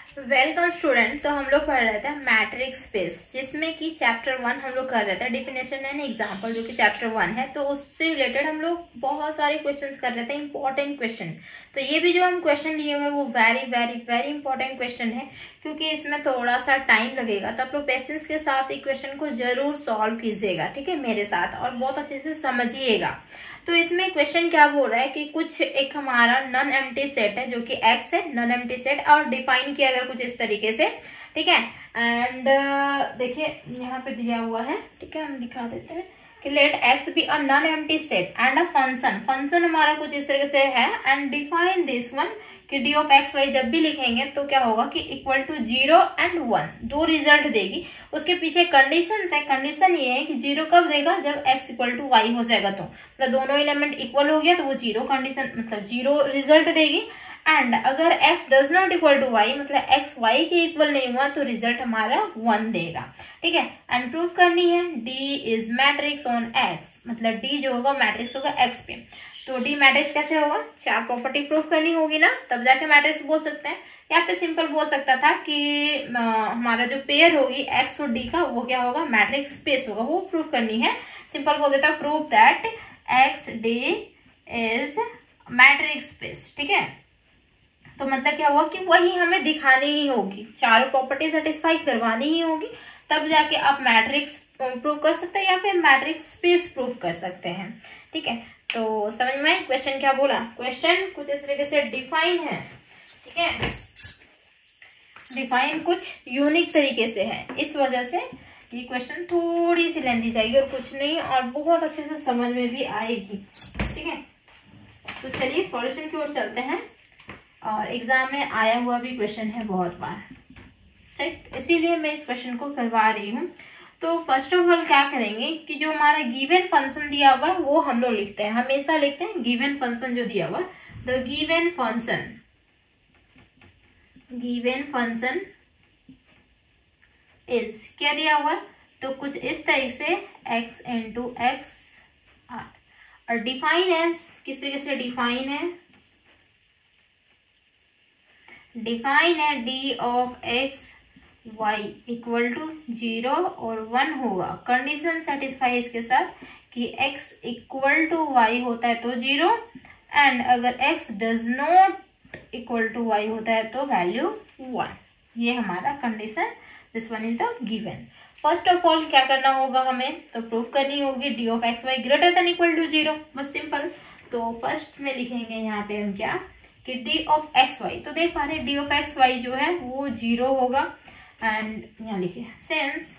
Welcome student. तो हम लोग पढ़ रहे थे मैट्रिक्स स्पेस, जिसमें कि चैप्टर 1 हम लोग कर रहे थे डिफिनेशन एंड एग्जांपल, जो कि चैप्टर 1 है। तो उससे रिलेटेड हम लोग बहुत सारे क्वेश्चंस कर रहे थे, इंपॉर्टेंट क्वेश्चन। तो ये भी जो हम क्वेश्चन लिए हुए हैं वो very very very important question है, क्योंकि इसमें थोड़ा सा टाइम लगेगा। तो आप लोग पेशेंस के साथ एक क्वेश्चन को जरूर सॉल्व कीजिएगा, ठीक है, मेरे साथ, और बहुत अच्छे से समझिएगा। तो इसमें क्वेश्चन क्या बोल रहा है कि कुछ एक हमारा नॉन एम्प्टी सेट है जो कि एक्स है, नॉन एम्प्टी सेट, और डिफाइन किया गया कुछ इस तरीके से, ठीक है। एंड देखिए यहाँ पे दिया हुआ है, ठीक है, हम दिखा देते हैं कि let x be a non empty set and a function हमारा कुछ इस तरीके से है। एंड डिफाइन दिस वन कि डी ऑफ एक्स वाई जब भी लिखेंगे तो क्या होगा कि इक्वल टू 0 एंड 1 दो रिजल्ट देगी। उसके पीछे कंडीशन है, कंडीशन ये है कि 0 कब देगा, जब x इक्वल टू वाई हो जाएगा। तो मतलब दोनों एलिमेंट इक्वल हो गया तो वो 0 कंडीशन, मतलब 0 रिजल्ट देगी। एंड अगर x does not equal to y, मतलब x y के इक्वल नहीं हुआ, तो रिजल्ट हमारा 1 देगा, ठीक है। एंड प्रूफ करनी है D is matrix on x, मतलब D जो होगा मैट्रिक्स होगा x पे। तो D मैट्रिक्स कैसे होगा, 4 प्रॉपर्टी प्रूफ करनी होगी ना, तब जाके मैट्रिक्स बोल सकते हैं। यहाँ पे सिंपल बोल सकता था कि हमारा जो पेयर होगी x और D का, वो क्या होगा, मैट्रिक्स स्पेस होगा, वो प्रूफ करनी है। सिंपल बोल देता proof that x D is matrix space, ठीक है। तो मतलब क्या हुआ कि वही हमें दिखानी ही होगी, चारों प्रॉपर्टी सेटिस्फाई करवानी ही होगी, तब जाके आप मैट्रिक्स प्रूव कर सकते हैं या फिर मैट्रिक्स स्पेस प्रूव कर सकते हैं, ठीक है। तो समझ में क्वेश्चन क्या बोला, क्वेश्चन कुछ इस तरीके से डिफाइन है, ठीक है, डिफाइन कुछ यूनिक तरीके से है, इस वजह से ये क्वेश्चन थोड़ी सी लेंदी जाएगी और कुछ नहीं, और बहुत अच्छे से समझ में भी आएगी, ठीक है। तो चलिए सॉल्यूशन की ओर चलते हैं, और एग्जाम में आया हुआ भी क्वेश्चन है बहुत बार, ठीक, इसीलिए मैं इस क्वेश्चन को करवा रही हूँ। तो फर्स्ट ऑफ ऑल क्या करेंगे कि जो हमारा गिवन फंक्शन दिया हुआ है वो हम लोग लिखते हैं, हमेशा लिखते हैं गिवन फंक्शन जो दिया हुआ है। द गिवन फंक्शन इज क्या दिया हुआ है, तो कुछ इस तरीके से x इंटू एक्स, और डिफाइन है किस तरीके से, डिफाइन है d of x y equal to 0 और 1 होगा। कंडीशन सेटिस्फाई इसके साथ कि x इक्वल टू वाई होता है तो 0, एंड अगर x does not equal to y होता है तो वैल्यू 1। ये हमारा condition, this one is the given. First of all क्या करना होगा हमें, तो प्रूफ करनी होगी d of x y greater than equal to 0, बस सिंपल। तो फर्स्ट में लिखेंगे यहाँ पे हम क्या कि डी ऑफ एक्स वाई, तो देख पा रहे डी ऑफ एक्स वाई जो है वो 0 होगा। एंड यहाँ लिखिए since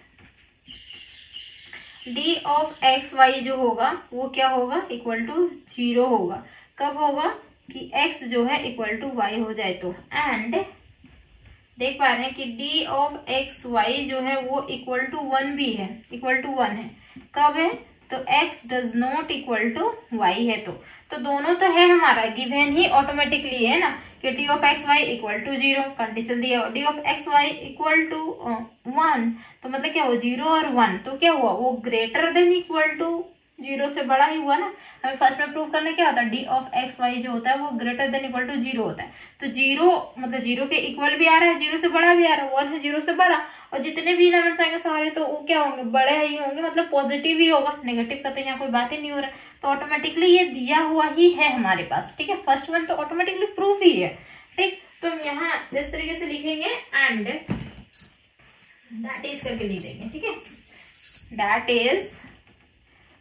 d of x y जो होगा वो क्या होगा, इक्वल टू 0 होगा। कब होगा कि x जो है इक्वल टू वाई हो जाए तो। एंड देख पा रहे हैं कि डी ऑफ एक्स वाई जो है वो इक्वल टू 1 भी है, इक्वल टू 1 है। कब है, तो x does not equal to y है। तो दोनों तो है हमारा, गिवन ही ऑटोमेटिकली है ना कि d of x y equal to 0, condition दिया हुआ d of x y equal to 1, तो मतलब क्या हुआ 0 और 1, तो क्या हुआ वो ग्रेटर देन इक्वल टू 0 से बड़ा ही हुआ ना। हमें फर्स्ट में प्रूव करना क्या होता है, डी ऑफ एक्स वाई जो होता है वो ग्रेटर देन इक्वल टू 0 होता है। तो 0 मतलब 0 के इक्वल भी आ रहा है, 0 से बड़ा भी आ रहा है, 1 है 0 से बड़ा, और जितने भी एलिमेंट्स आएंगे सारे तो वो क्या होंगे, बड़े ही होंगे, मतलब पॉजिटिव ही होगा, नेगेटिव का तो यहाँ कोई बात ही नहीं हो रहा है। तो ऑटोमेटिकली ये दिया हुआ ही है हमारे पास, ठीक है, फर्स्ट वन तो ऑटोमेटिकली प्रूफ ही है, ठीक। तो हम यहाँ इस तरीके से लिखेंगे एंड दैट इज करके लिख देंगे, ठीक है, that is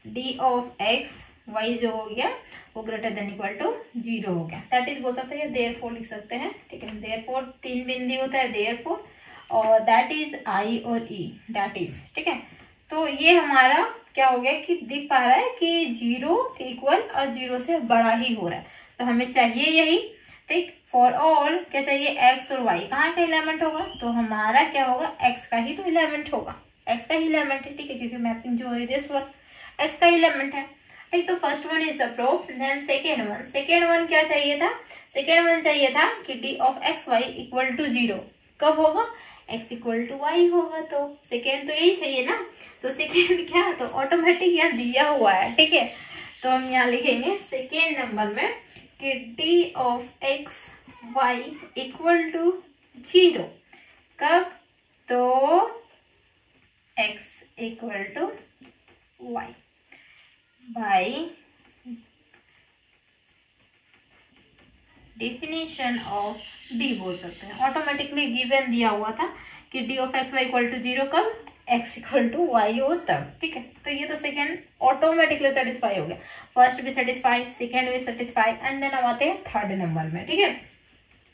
d of x y जो हो गया वो ग्रेटर देन इक्वल टू 0 हो गया। दैट इज बोल सकते हैं, देयरफॉर लिख सकते हैं, ठीक है, देयरफॉर 3 बिंदु होता है, देयरफॉर, और दैट इज आई और ई, दैट इज, ठीक है। तो ये हमारा क्या हो गया कि दिख पा रहा है कि 0 के इक्वल और 0 से बड़ा ही हो रहा है, तो हमें चाहिए यही, ठीक। फॉर ऑल क्या चाहिए, x और y कहाँ का एलिमेंट होगा, तो हमारा क्या होगा, x का ही तो एलिमेंट होगा, x का ही एलिमेंट है, ठीक है, क्योंकि मैपिंग जो हो रही है दिस वन x का एलिमेंट है, ठीक। तो first one is the proof. Then second one क्या चाहिए था, सेकेंड वन चाहिए था कि d of x y equal to 0 कब होगा, x इक्वल टू वाई होगा। तो सेकेंड तो यही चाहिए ना, तो सेकेंड क्या, तो ऑटोमेटिक यहाँ दिया हुआ है, ठीक है। तो हम यहाँ लिखेंगे सेकेंड नंबर में कि d of x y equal to 0। कब? तो x equal to y by definition of d बोल सकते हैं। ऑटोमेटिकली गिवन दिया हुआ था कि d of x y equal to 0 कब? x इक्वल टू वाई हो तब। ठीक है, तो ये तो सेकेंड ऑटोमेटिकली सेटिस्फाई हो गया, फर्स्ट भी सेटिस्फाई, सेकेंड भी सेटिस्फाई, एंड देन अब आते हैं थर्ड नंबर में। ठीक है,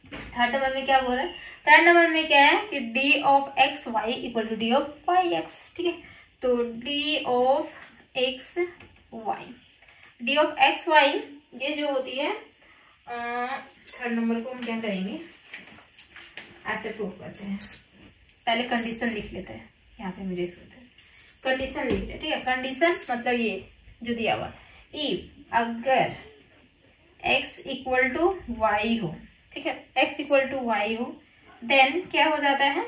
थर्ड नंबर में क्या बोल रहा है? थर्ड नंबर में क्या है कि d of x y equal to d of y x. ठीक है, तो D of x y, d of x y ये जो होती है थर्ड नंबर को हम क्या करेंगे, ऐसे प्रूव करते हैं। पहले कंडीशन लिख लेते हैं, यहाँ पे मेरे कंडीशन लिख लेते हैं। ठीक है, कंडीशन मतलब ये जो दिया हुआ, इफ अगर x इक्वल टू वाई हो, ठीक है, x इक्वल टू वाई हो, देन क्या हो जाता है,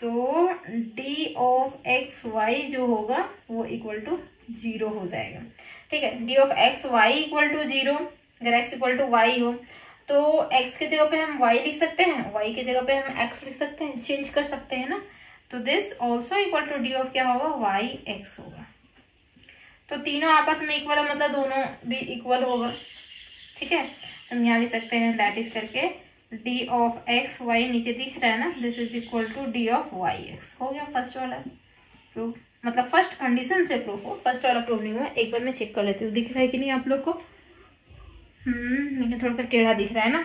तो d ऑफ एक्स वाई जो होगा वो इक्वल टू 0 हो जाएगा। ठीक है, d of x y equal to 0, अगर x इक्वल टू वाई हो तो x के जगह पे हम y लिख सकते हैं, y के जगह पे हम x लिख सकते हैं, चेंज कर सकते हैं ना। तो this also equal to d of क्या होगा, y x होगा। तो तीनों आपस में इक्वल है, मतलब दोनों भी इक्वल होगा। ठीक है, हम यहाँ लिख सकते हैं दैट इज करके डी ऑफ एक्स वाई नीचे दिख रहा है ना, this is equal to d of y x. हो गया फर्स्ट वाला प्रूफ, मतलब फर्स्ट कंडीशन से प्रूफ हो, फर्स्ट वाला प्रूफ नहीं हुआ। एक बार मैं चेक कर लेती हूँ दिख रहा है कि नहीं आप लोग को। लेकिन थोड़ा सा टेढ़ा दिख रहा है ना,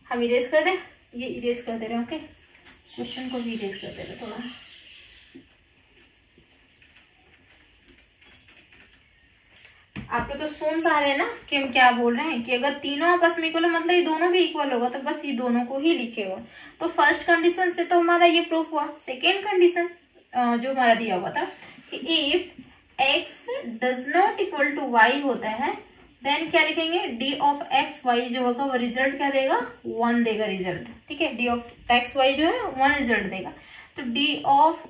हम इरेज कर दें, ये इरेज कर दे रहे हैं। ओके, क्वेश्चन को भी इरेज कर दे रहे थोड़ा। आप लोग तो सुन पा रहे हैं ना कि हम क्या बोल रहे हैं, कि अगर तीनों आपस में इक्वल है मतलब ये दोनों भी इक्वल होगा, तो बस ये दोनों को ही लिखेगा। तो फर्स्ट कंडीशन से तो हमारा ये प्रूफ हुआ। सेकेंड कंडीशन जो हमारा दिया हुआ था कि if x does not equal to y होता है, देन क्या लिखेंगे, d ऑफ एक्स वाई जो होगा वो रिजल्ट क्या देगा, 1 देगा रिजल्ट। ठीक है, d ऑफ एक्स वाई जो है 1 रिजल्ट देगा। तो d ऑफ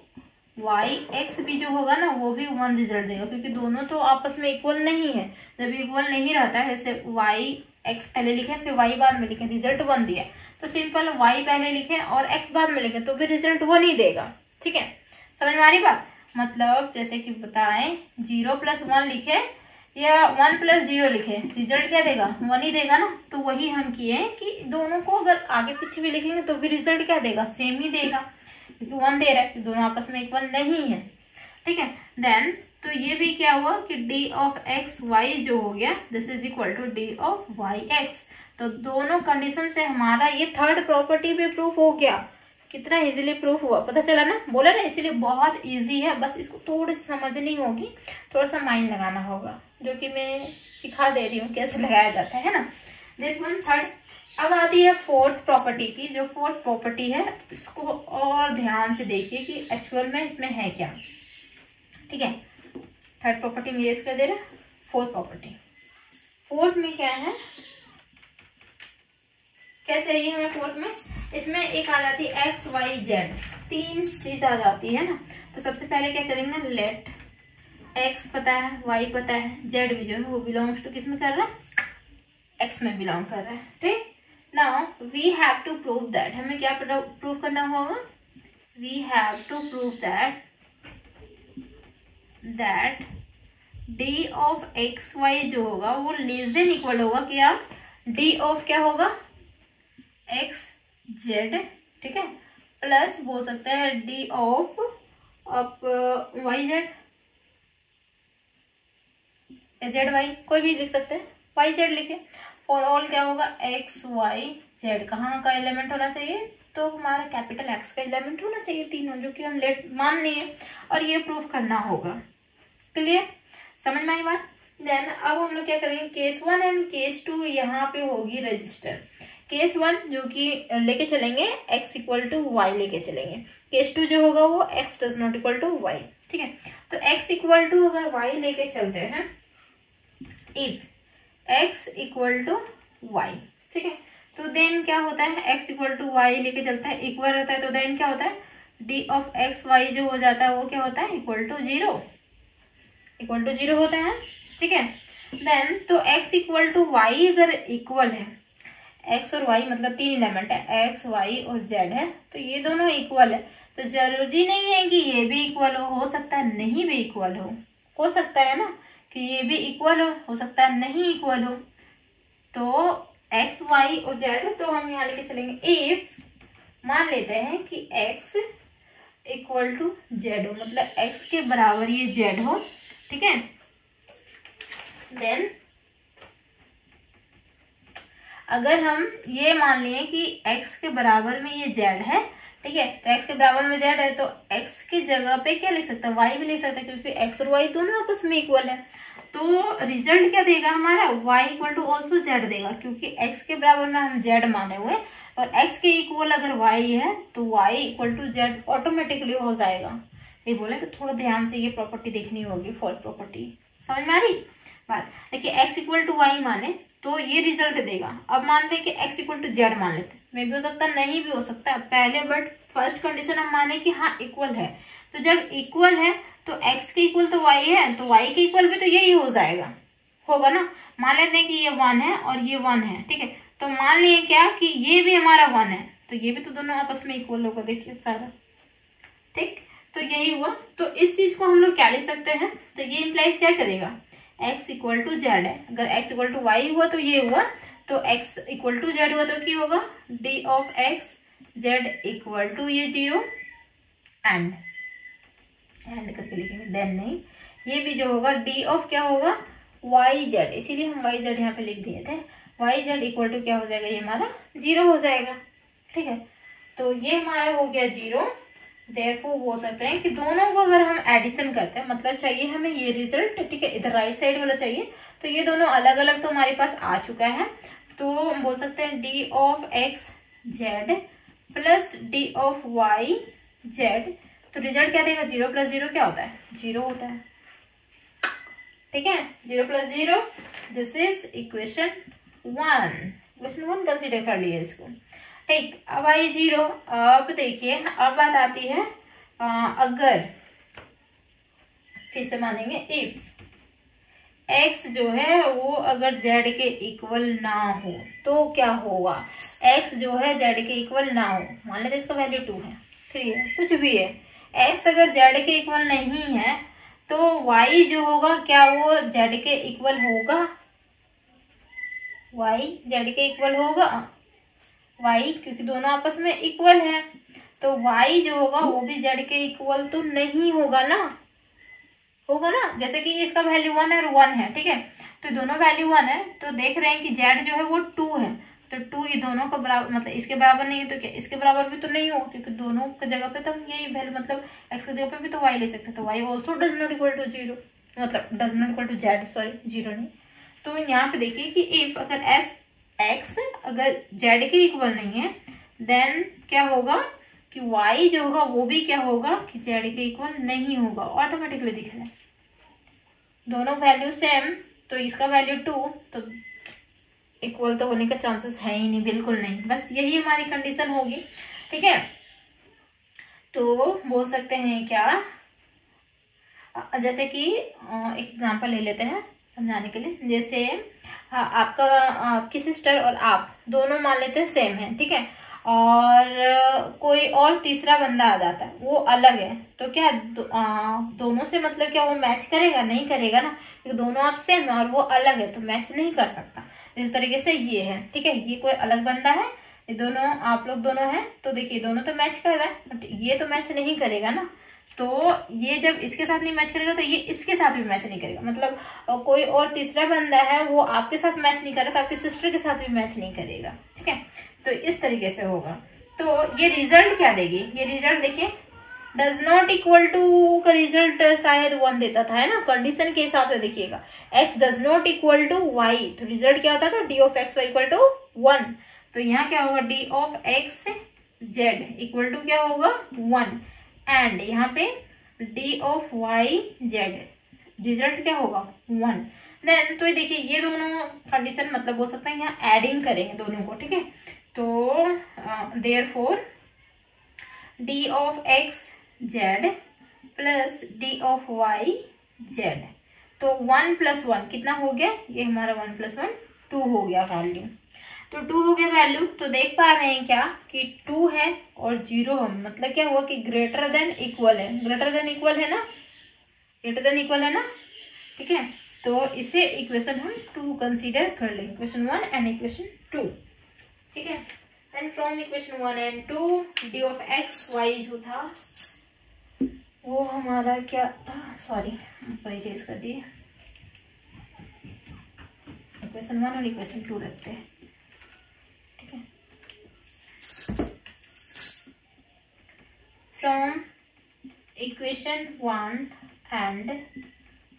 वाई एक्स भी जो होगा ना वो भी 1 रिजल्ट देगा, क्योंकि दोनों तो आपस में इक्वल नहीं है। जब इक्वल नहीं रहता है, जैसे वाई एक्स पहले लिखे फिर वाई बाद में लिखे, रिजल्ट 1 दिया, तो सिंपल वाई पहले लिखे और एक्स बाद में लिखे तो भी रिजल्ट 1 ही देगा। ठीक है, समझ में आ रही बात? मतलब जैसे कि बताएं 0 + 1 लिखे या 1 + 0 लिखे, रिजल्ट क्या देगा, 1 ही देगा ना। तो वही हम किए कि दोनों को अगर आगे पीछे भी लिखेंगे तो भी रिजल्ट क्या देगा, सेम ही देगा, क्योंकि 1 दे रहा है, दोनों आपस में इक्वल नहीं है। ठीक है, देन तो ये भी क्या हुआ कि डी ऑफ एक्स वाई जो हो गया this is equal to d of y x. तो दोनों कंडीशन से हमारा ये थर्ड प्रॉपर्टी भी प्रूफ हो गया। कितना इजीली प्रूफ हुआ, पता चला ना, बोला ना, इसीलिए बहुत इजी है, बस इसको थोड़ी सी समझनी होगी, थोड़ा सा माइंड लगाना होगा, जो कि मैं सिखा दे रही हूँ कैसे लगाया जाता है ना। This one third. अब आती है फोर्थ प्रॉपर्टी की। जो फोर्थ प्रॉपर्टी है इसको और ध्यान से देखिए कि एक्चुअल में इसमें है क्या। ठीक है, थर्ड प्रॉपर्टी मेरे कर दे रहे, फोर्थ प्रॉपर्टी। फोर्थ में क्या है, क्या चाहिए हमें फोर्थ में, इसमें एक आ जाती है एक्स वाई जेड, 3 चीज आ जाती है ना। तो सबसे पहले क्या करेंगे, लेट एक्स पता है, वाई पता है, जेड भी जो है वो बिलोंग्स टू किस में कर रहा है, एक्स में बिलोंग कर रहा है। ठीक, now we have to prove that, हमें क्या प्रूव करना होगा, we have to prove that d of x y जो होगा वो लेस देन इक्वल होगा क्या, डी ऑफ क्या होगा, एक्स जेड। ठीक है, प्लस बोल सकते हैं d of Y z, z y कोई भी लिख सकते हैं, वाई जेड लिखे। फॉर ऑल क्या होगा, एक्स वाई जेड कहाँ का एलिमेंट होना चाहिए, तो हमारा कैपिटल एक्स का एलिमेंट होना चाहिए तीनों, जो कि हम लेट मान लिए, और ये प्रूफ करना होगा। क्लियर, समझ में आई बात? देन अब हम लोग क्या करेंगे, केस 1 एंड केस 2 यहाँ पे होगी रजिस्टर। केस 1 जो कि लेके चलेंगे x इक्वल टू वाई लेके चलेंगे, केस 2 जो होगा वो x does not equal to y. ठीक है, तो x इक्वल टू अगर y लेके चलते हैं, if x equal to y, ठीक है, तो देन क्या होता है, x इक्वल टू वाई लेके चलता है, इक्वल रहता है, तो देन क्या होता है, डी ऑफ एक्स वाई जो हो जाता है वो क्या होता है, इक्वल टू 0, इक्वल टू 0 होता है। ठीक है, देन तो x इक्वल टू वाई अगर इक्वल है, एक्स और वाई मतलब 3 एलिमेंट है, एक्स वाई और जेड है, तो ये दोनों इक्वल है। तो जरूरी नहीं है कि ये भी इक्वल हो सकता है नहीं भी इक्वल हो सकता है ना कि ये भी इक्वल हो सकता है नहीं इक्वल हो। तो एक्स वाई और जेड, तो हम यहाँ लेके चलेंगे इफ मान लेते हैं कि x इक्वल टू जेड हो, मतलब x के बराबर ये जेड हो, ठीक है। देन अगर हम ये मान लिए कि x के बराबर में ये z है, ठीक है, तो x के बराबर में z है, तो x की जगह पे क्या लिख सकते हैं, y भी लिख सकते हैं, क्योंकि x और y दोनों आपस में इक्वल है। तो रिजल्ट क्या देगा हमारा, y equal to also z देगा, क्योंकि x के बराबर में हम z माने हुए और x के इक्वल अगर y है तो y equal to z automatically हो जाएगा। ये बोले कि थोड़ा ध्यान से ये प्रॉपर्टी देखनी होगी, फॉल्स प्रॉपर्टी, समझ में आ रही बात। देखिए x इक्वल टू वाई माने तो ये रिजल्ट देगा। अब मान लें कि x इक्वल टू जेड मान लेते हैं, मे भी हो सकता है नहीं भी हो सकता है पहले, बट फर्स्ट कंडीशन हम माने कि हाँ इक्वल है। तो जब इक्वल है तो x के इक्वल तो y है, तो y के इक्वल भी तो यही हो जाएगा, होगा ना। मान लेते हैं कि ये 1 है और ये 1 है, ठीक है, तो मान लिए क्या कि ये भी हमारा 1 है, तो ये भी तो दोनों आपस में इक्वल होगा, देखिए सारा, ठीक। तो यही हुआ। तो इस चीज को हम लोग क्या लिख सकते हैं, तो ये इम्प्लाइज क्या करेगा, x इक्वल टू जेड है, अगर x इक्वल टू वाई हुआ तो ये हुआ, तो x इक्वल टू जेड हुआ तो क्या होगा, d of x z equal to ये 0 एंड करके लिखेंगे, देन नहीं, ये भी जो होगा d ऑफ क्या होगा y z, इसीलिए हम y z यहाँ पे लिख दिए थे, y z इक्वल टू क्या हो जाएगा, ये हमारा 0 हो जाएगा, ठीक है। तो ये हमारा हो गया 0। देयरफॉर बोल सकते हैं कि दोनों को अगर हम एडिशन करते हैं, मतलब चाहिए हमें ये रिजल्ट, ठीक है, इधर राइट साइड वाला चाहिए, तो ये दोनों अलग अलग तो हमारे पास आ चुका है, तो हम बोल सकते हैं d of x z plus d ऑफ y z, तो रिजल्ट क्या देगा, 0 प्लस 0 क्या होता है, 0 होता है, ठीक है, 0 plus 0, this is equation 1। Equation 1 consider कर लिए इसको, ठीक। अब आई 0। अब देखिए अब बात आती है अगर फिर से मानेंगे इफ x जो है वो अगर z के इक्वल ना हो तो क्या होगा, x जो है z के इक्वल ना हो, मान लेते इसका वैल्यू 2 है 3 है कुछ भी है, x अगर z के इक्वल नहीं है तो y जो होगा क्या वो z के इक्वल होगा, y z के इक्वल होगा, y क्योंकि दोनों आपस में इक्वल है, तो y जो होगा वो भी z के इक्वल तो नहीं होगा ना, होगा ना, जैसे कि इसका वैल्यू 1 है और 1 है, ठीक है, तो दोनों वैल्यू 1 है, तो देख रहे हैं कि z जो है वो 2 है, तो 2 ये दोनों का बराबर, मतलब इसके बराबर नहीं है तो क्या इसके बराबर भी तो नहीं हो, क्योंकि दोनों की जगह पे तो हम यही वैल्यू, मतलब x की जगह पे भी तो y ले सकते हैं, तो y also does not equal to 0, मतलब does not equal to z, sorry 0 नहीं। तो यहाँ पे देखिए कि इफ अगर x अगर z के इक्वल नहीं है देन क्या होगा कि y जो होगा वो भी क्या होगा कि z के इक्वल नहीं होगा, ऑटोमेटिकली दिख रहा है, दोनों वैल्यू सेम, तो इसका वैल्यू 2, तो इक्वल तो होने का चांसेस है ही नहीं, बिल्कुल नहीं, बस यही हमारी कंडीशन होगी, ठीक है। तो बोल सकते हैं क्या, जैसे कि एक एग्जांपल ले लेते हैं समझाने के लिए, जैसे हाँ आपका आपकी सिस्टर और आप दोनों मान लेते हैं सेम है, ठीक है, और कोई और तीसरा बंदा आ जाता है वो अलग है, तो क्या दोनों से मतलब क्या वो मैच करेगा, नहीं करेगा ना, क्योंकि दोनों आप सेम है और वो अलग है तो मैच नहीं कर सकता। इस तरीके से ये है, ठीक है, ये कोई अलग बंदा है, ये दोनों आप लोग दोनों हैं, तो देखिए दोनों तो मैच कर रहा है बट ये तो मैच नहीं करेगा ना, तो ये जब इसके साथ नहीं मैच करेगा तो ये इसके साथ भी मैच नहीं करेगा, मतलब कोई और तीसरा बंदा है वो आपके साथ मैच नहीं कर रहा तो आपकी सिस्टर के साथ भी मैच नहीं करेगा, ठीक है, तो इस तरीके से होगा। तो ये रिजल्ट क्या देगी, ये रिजल्ट देखिए डज नॉट इक्वल टू का रिजल्ट शायद 1 देता था, है ना, कंडीशन के हिसाब से देखिएगा, x does not equal to y, तो रिजल्ट क्या होता था d of x y equal to 1, तो यहाँ क्या होगा d of x z equal to क्या होगा 1, एंड यहाँ पे d ऑफ y z रिजल्ट क्या होगा 1। देन तो देखिए ये दोनों कंडीशन मतलब हो सकता है यहाँ एडिंग करेंगे दोनों को, ठीक है, तो therefore d of x z plus d ऑफ y z, तो 1 प्लस 1 कितना हो गया, ये हमारा 1 प्लस 1 2 हो गया वैल्यू। तो 2 हो गया वैल्यू। तो देख पा रहे हैं क्या कि 2 है और 0 है, मतलब क्या हुआ कि ग्रेटर देन इक्वल है। ग्रेटर देन इक्वल है ना, ग्रेटर देन इक्वल है ना, ठीक है। तो इसे इक्वेशन हम 2 कंसीडर कर लेंगे, इक्वेशन 1 एंड इक्वेशन 2, ठीक है। Then from equation 1 and 2 d of x y जो था वो हमारा क्या था, सॉरी इरेज कर दिए, इक्वेशन 1 और इक्वेशन 2 रखते हैं, ठीक है। फ्रॉम इक्वेशन 1 एंड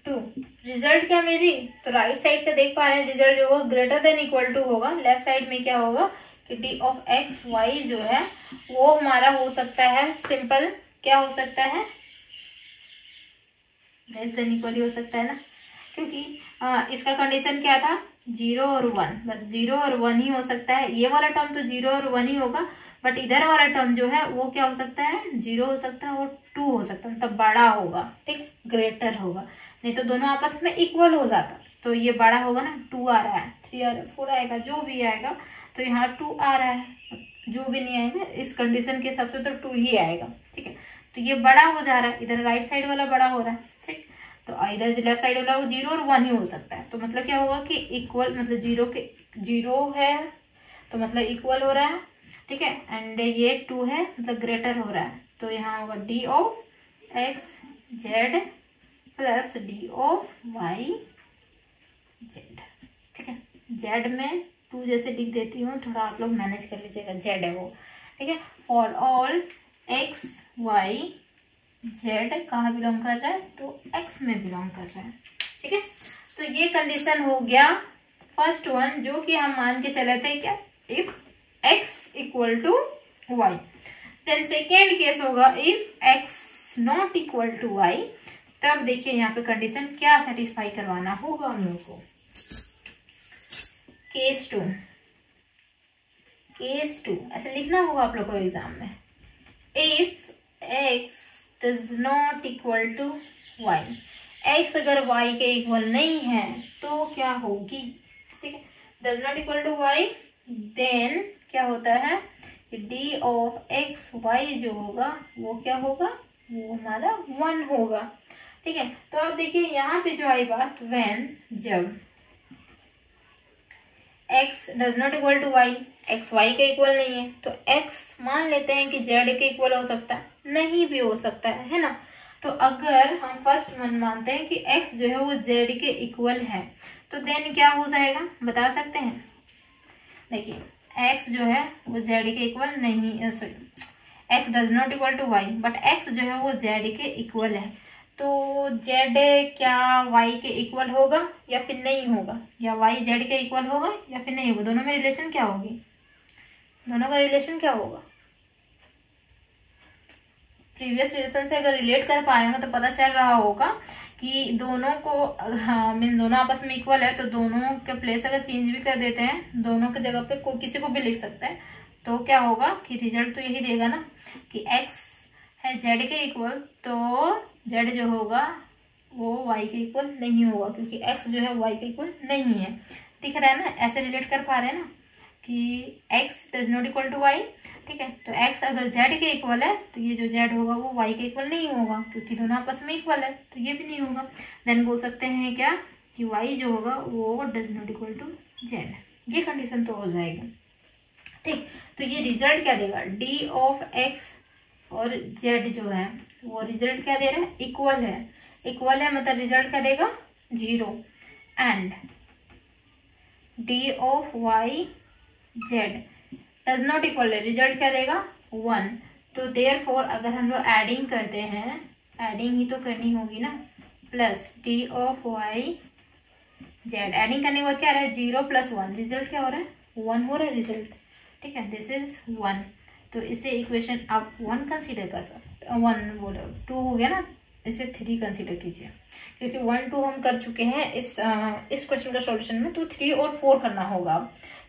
2 रिजल्ट क्या मेरी, तो राइट साइड का देख पा रहे हैं रिजल्ट जो होगा ग्रेटर देन इक्वल टू होगा। लेफ्ट साइड में क्या होगा कि डी ऑफ एक्स वाई जो है वो हमारा हो सकता है सिंपल, क्या हो सकता है, लेस देन इक्वल ही हो सकता है ना, क्योंकि इसका कंडीशन क्या था 0 और 1, बस 0 और 1 ही हो सकता है। ये वाला टर्म तो 0 और 1 ही होगा, बट इधर वाला टर्म जो है वो क्या हो सकता है 0 हो सकता है और 2 हो सकता है, मतलब बड़ा होगा, ठीक, ग्रेटर होगा। नहीं तो दोनों आपस में इक्वल हो जाता, तो ये बड़ा होगा ना, 2 आ रहा है, 3 आ रहा है, 4 आएगा, जो भी आएगा, तो यहाँ 2 आ रहा है, जो भी नहीं आएगा इस कंडीशन के हिसाब से तो 2 ही आएगा, ठीक है। तो ये बड़ा हो जा रहा है, इधर राइट साइड वाला बड़ा हो रहा है, ठीक। तो इधर लेफ्ट साइड वाला 0 और 1 ही हो सकता है, तो मतलब क्या होगा कि इक्वल, मतलब 0 है तो मतलब इक्वल हो रहा है, ठीक है। एंड ये 2 है मतलब ग्रेटर हो रहा है, तो यहाँ होगा d of x Z plus D of Y z, ठीक है। जेड में 2 जैसे लिख देती हूँ, थोड़ा आप लोग मैनेज कर लीजिएगा, जेड है वो, ठीक है। For all x Y z कहाँ बिलोंग कर रहा है, तो एक्स में बिलोंग कर रहा है, ठीक है। तो ये कंडीशन हो गया फर्स्ट वन, जो कि हम मान के चले थे क्या, if X equal to Y. Then second case होगा if X not equal to Y, तब देखिए यहाँ पे कंडीशन क्या सेटिस्फाई करवाना होगा हम लोग को। केस 2, केस 2 ऐसे लिखना होगा आप लोग को एग्जाम में, if x does not equal to y, x अगर वाई के इक्वल नहीं है तो क्या होगी, ठीक है। Does not equal to Y, then क्या होता है डी ऑफ एक्स वाई जो होगा वो क्या होगा, वो हमारा 1 होगा, ठीक है। तो अब देखिए यहाँ पे जो आई बात, व्हेन, जब x does not equal to y, x y के इक्वल नहीं है, तो x मान लेते हैं कि z के इक्वल हो सकता है, नहीं भी हो सकता है ना। तो अगर हम फर्स्ट मन मानते हैं कि x जो है वो z के इक्वल है, तो देन क्या हो जाएगा बता सकते हैं। देखिए x जो है वो z के इक्वल नहीं, sorry x does not equal to y, but x जो है वो z के इक्वल है, तो z क्या y के इक्वल होगा या फिर नहीं होगा, या y z के इक्वल होगा या फिर नहीं होगा, दोनों में रिलेशन क्या होगी, दोनों का रिलेशन क्या होगा। प्रीवियस रिलेशन से अगर रिलेट कर पाएंगे तो पता चल रहा होगा कि दोनों को मीन दोनों आपस में इक्वल है, तो दोनों के प्लेस अगर चेंज भी कर देते हैं, दोनों के जगह पे किसी को भी लिख सकते हैं, तो क्या होगा कि रिजल्ट तो यही देगा ना कि x है z के इक्वल, तो z जो होगा वो y के इक्वल नहीं होगा, क्योंकि x जो है y के इक्वल नहीं है। दिख रहा है ना, ऐसे रिलेट कर पा रहे हैं ना कि x does not equal to y, ठीक है। तो x अगर z के इक्वल है तो ये जो z होगा वो y के इक्वल नहीं होगा, क्योंकि दोनों आपस में इक्वल है, तो ये भी नहीं होगा। देन बोल सकते हैं क्या कि y जो होगा वो does not equal to z, ये कंडीशन तो हो जाएगी, ठीक। तो ये रिजल्ट क्या देगा, d ऑफ x और z जो है वो रिजल्ट क्या दे रहा है, इक्वल है, इक्वल है मतलब रिजल्ट क्या देगा 0, and d of Y z does not equal है, रिजल्ट क्या देगा 1। तो देयरफॉर अगर हम लोग एडिंग करते हैं, एडिंग ही तो करनी होगी ना, plus D of Y z, adding करने के बाद क्या आ रहा है 0 + 1, रिजल्ट क्या हो रहा है 1 हो रहा है रिजल्ट, ठीक है। दिस इज 1, तो इसे इक्वेशन आप 1 कंसीडर कर सकते, 1 बोलो 2 हो गया ना, इसे 3 कंसीडर कीजिए, क्योंकि 1 2 हम कर चुके हैं इस क्वेश्चन का सॉल्यूशन में, तो 3 और 4 करना होगा।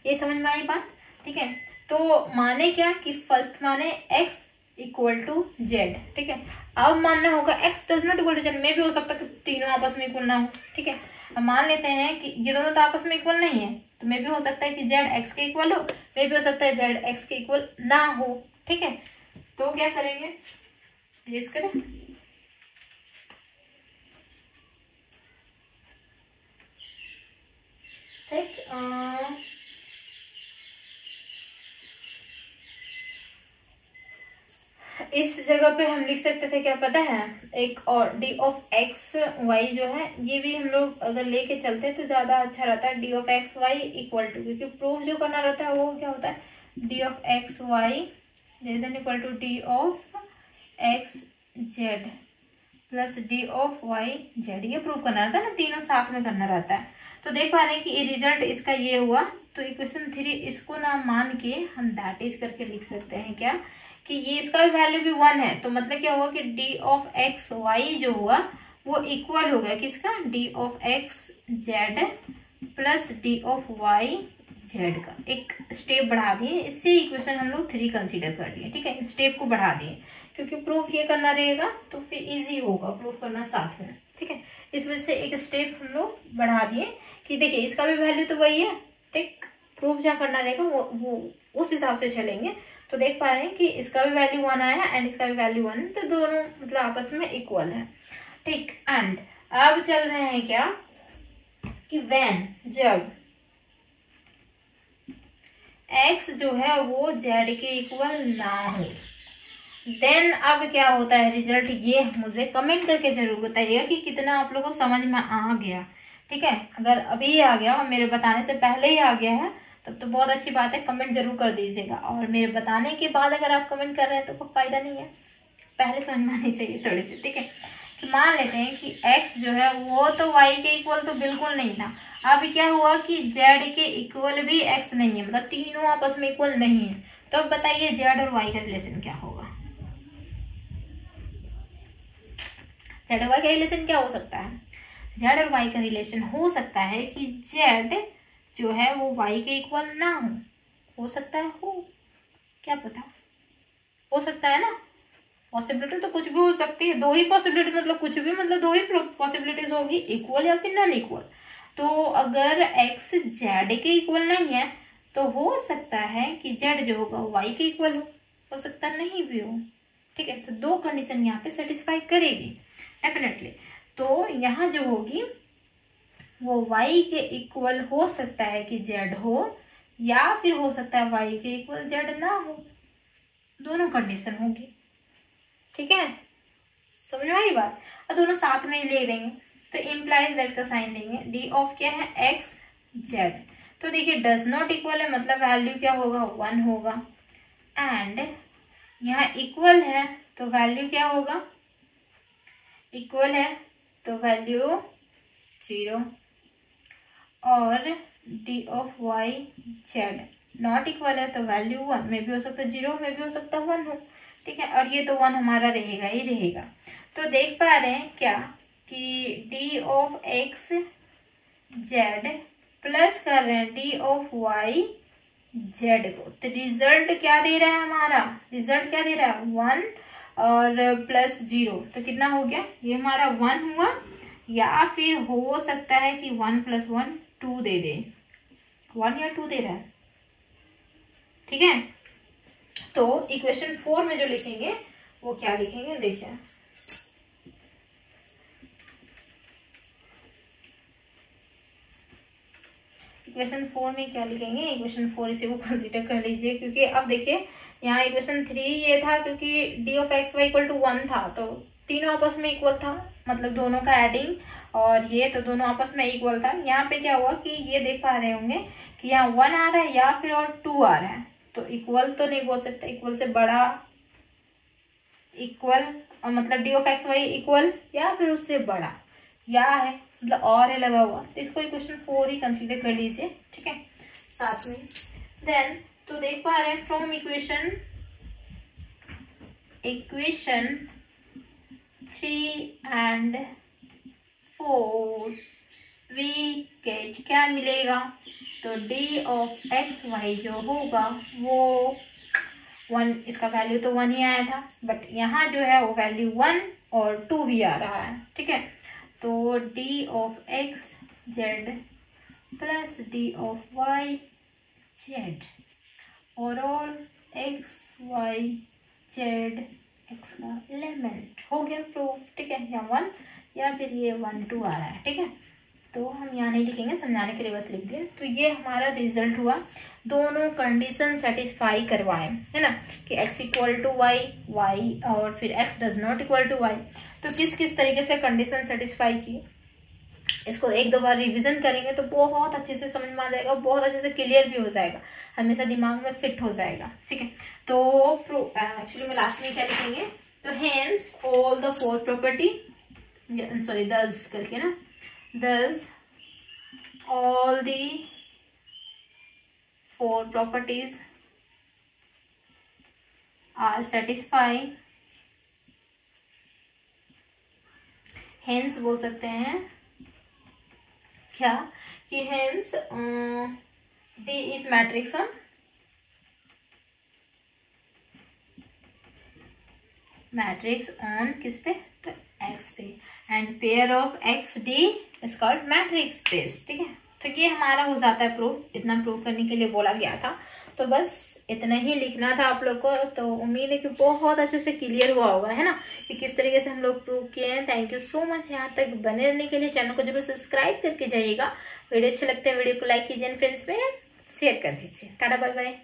ये समझ में आई बात, ठीक है। तो माने क्या कि फर्स्ट माने x इक्वल टू जेड, ठीक है। अब मानना होगा x does not equal to z, में भी हो सकता है कि तीनों आपस में इक्वल ना हो, ठीक है। अब मान लेते हैं कि ये दोनों तो आपस में इक्वल नहीं है, तो मे भी हो सकता है कि जेड एक्स के इक्वल हो, मे भी हो सकता है जेड एक्स के इक्वल ना हो। ठीक है, तो क्या करेंगे, रेज करें। ठीक, इस जगह पे हम लिख सकते थे, क्या पता है, एक और डी ऑफ एक्स वाई जो है, ये भी हम लोग अगर लेके चलते तो ज्यादा अच्छा रहता है। D of x y equal to, क्योंकि प्रूफ जो करना रहता है वो क्या होता है, d of x y equal to d of x Z plus D of Y z, ये प्रूफ करना रहता है ना, तीनों साथ में करना रहता है। तो देख पा रहे हैं कि रिजल्ट इसका ये हुआ। तो इक्वेशन 3 इसको ना मान के हम दैट इज करके लिख सकते हैं क्या, कि ये इसका वैल्यू भी 1 है, तो मतलब क्या हुआ कि डी ऑफ एक्स वाई जो हुआ वो इक्वल हो गया किसका, d of x Z plus D of Y z का। एक स्टेप बढ़ा दिए, इससे इक्वेशन हम लोग 3 कंसीडर कर लिए। ठीक है, स्टेप को बढ़ा दिए, क्योंकि प्रूफ ये करना रहेगा तो फिर इजी होगा प्रूफ करना साथ में। ठीक है, इस वजह से एक स्टेप हम लोग बढ़ा दिए कि देखिए इसका भी वैल्यू तो वही है। ठीक, प्रूफ जहाँ करना रहेगा वो उस हिसाब से चलेंगे। तो देख पा रहे हैं कि इसका भी वैल्यू 1 आया है एंड इसका भी वैल्यू 1 है, तो दोनों मतलब आपस में इक्वल है। ठीक, एंड अब चल रहे हैं क्या कि व्हेन, जब x जो है वो z के इक्वल ना हो, देन अब क्या होता है रिजल्ट, ये मुझे कमेंट करके जरूर बताइएगा कि कितना आप लोगों को समझ में आ गया। ठीक है, अगर अभी आ गया और मेरे बताने से पहले ही आ गया है तब तो बहुत अच्छी बात है, कमेंट जरूर कर दीजिएगा। और मेरे बताने के बाद अगर आप कमेंट कर रहे हैं तो कोई फायदा नहीं है, पहले समझ में आनी चाहिए थोड़ी सी। ठीक है, कि मान लेते हैं कि x जो है वो तो y के इक्वल तो बिल्कुल नहीं था। अब क्या हुआ कि z के इक्वल भी x नहीं है, मतलब तीनों आपस में इक्वल नहीं है। तो अब बताइए z और y का रिलेशन क्या होगा, z और y का रिलेशन क्या हो सकता है, z और y का रिलेशन हो सकता है कि z जो है वो y के इक्वल ना हो सकता है, हो क्या पता, हो सकता है ना, पॉसिबिलिटी तो कुछ भी हो सकती है, दो ही पॉसिबिलिटी मतलब कुछ भी, मतलब दो ही पॉसिबिलिटीज होगी, इक्वल या फिर नॉन इक्वल। तो अगर x z के इक्वल नहीं है तो हो सकता है कि z जो होगा y के इक्वल हो सकता नहीं भी हो। ठीक है, तो दो कंडीशन यहाँ पे सेटिस्फाई करेगी डेफिनेटली। तो यहाँ जो होगी वो y के इक्वल हो सकता है कि z हो, या फिर हो सकता है y के इक्वल z ना हो, दोनों कंडीशन होगी। ठीक है, समझ में आई बात। और दोनों साथ में ही ले देंगे तो इम्प्लाइज दैट का साइन देंगे, डी ऑफ क्या है एक्स जेड। तो देखिए डज नॉट इक्वल है मतलब वैल्यू क्या होगा 1 होगा, एंड यहाँ इक्वल है तो वैल्यू क्या होगा, इक्वल है तो वैल्यू 0, और d of Y z not equal है तो वैल्यू 1, में भी हो सकता है 0, में भी हो सकता है 1 हो। ठीक है, और ये तो 1 हमारा रहेगा ही रहेगा। तो देख पा रहे हैं क्या कि d of x Z plus कर रहे हैं डी ऑफ वाई जेड को, तो रिजल्ट क्या दे रहा है हमारा, रिजल्ट क्या दे रहा है 1 और प्लस 0, तो कितना हो गया, ये हमारा 1 हुआ, या फिर हो सकता है कि 1 + 1 2 दे दे, 1 या 2 दे रहा है। ठीक है, तो इक्वेशन 4 में जो लिखेंगे वो क्या लिखेंगे, देखिए इक्वेशन 4 में क्या लिखेंगे, इक्वेशन 4 इसी को कंसीडर कर लीजिए, क्योंकि अब देखिए यहाँ इक्वेशन 3 ये था क्योंकि d of x y equal to 1 था, तो तीनों आपस में इक्वल था, मतलब दोनों का एडिंग, और ये तो दोनों आपस में इक्वल था। यहाँ पे क्या हुआ कि ये देख पा रहे होंगे कि यहाँ 1 आ रहा है या फिर और 2 आ रहा है, तो इक्वल तो नहीं बोल सकता, इक्वल से बड़ा, इक्वल मतलब d of x y equal या फिर उससे बड़ा, या है मतलब और है लगा हुआ, तो इसको इक्वेशन 4 ही कंसीडर कर लीजिए। ठीक है, साथ में देन तो देख पा रहे हैं from equation 3 and 4 we get क्या मिलेगा, तो डी ऑफ एक्स वाई जो होगा वो 1, इसका वैल्यू तो 1 ही आया था, बट यहाँ जो है वो वैल्यू 1 और 2 भी आ रहा है। ठीक है, तो D of x Z plus D of Y Z और all x Y Z X का एलिमेंट हो गया प्रूफ। ठीक है, या 1 या फिर ये 1 2 आ रहा है। ठीक है, तो हम यहाँ नहीं लिखेंगे, समझाने के लिए बस लिख दिए। तो ये हमारा रिजल्ट हुआ, दोनों कंडीशन सेटिस्फाई करवाएं, है ना, कि x equal to y, y और फिर x does not equal to y. तो किस किस तरीके से कंडीशन सेटिस्फाई की, इसको एक दो बार रिवीजन करेंगे तो बहुत अच्छे से समझ में आ जाएगा, बहुत अच्छे से क्लियर भी हो जाएगा, हमेशा दिमाग में फिट हो जाएगा। ठीक है, तो एक्चुअली में लास्ट में क्या लिखेंगे, तो hence all the four property, sorry दस करके ना, thus all the four properties are satisfied, hence बोल सकते हैं क्या कि hence D is matrix on किस पे, तो x पे, and pair of x D is called matrix space. ठीक है, तो ये हमारा हो जाता है प्रूफ। इतना प्रूफ करने के लिए बोला गया था, तो बस इतना ही लिखना था आप लोग को। तो उम्मीद है कि बहुत अच्छे से क्लियर हुआ होगा, है ना, कि किस तरीके से हम लोग प्रूफ किए हैं। थैंक यू सो मच यहाँ तक बने रहने के लिए। चैनल को जरूर सब्सक्राइब करके जाइएगा। वीडियो अच्छे लगते हैं वीडियो को लाइक कीजिए, फ्रेंड्स में शेयर कर दीजिए। Tata bye bye.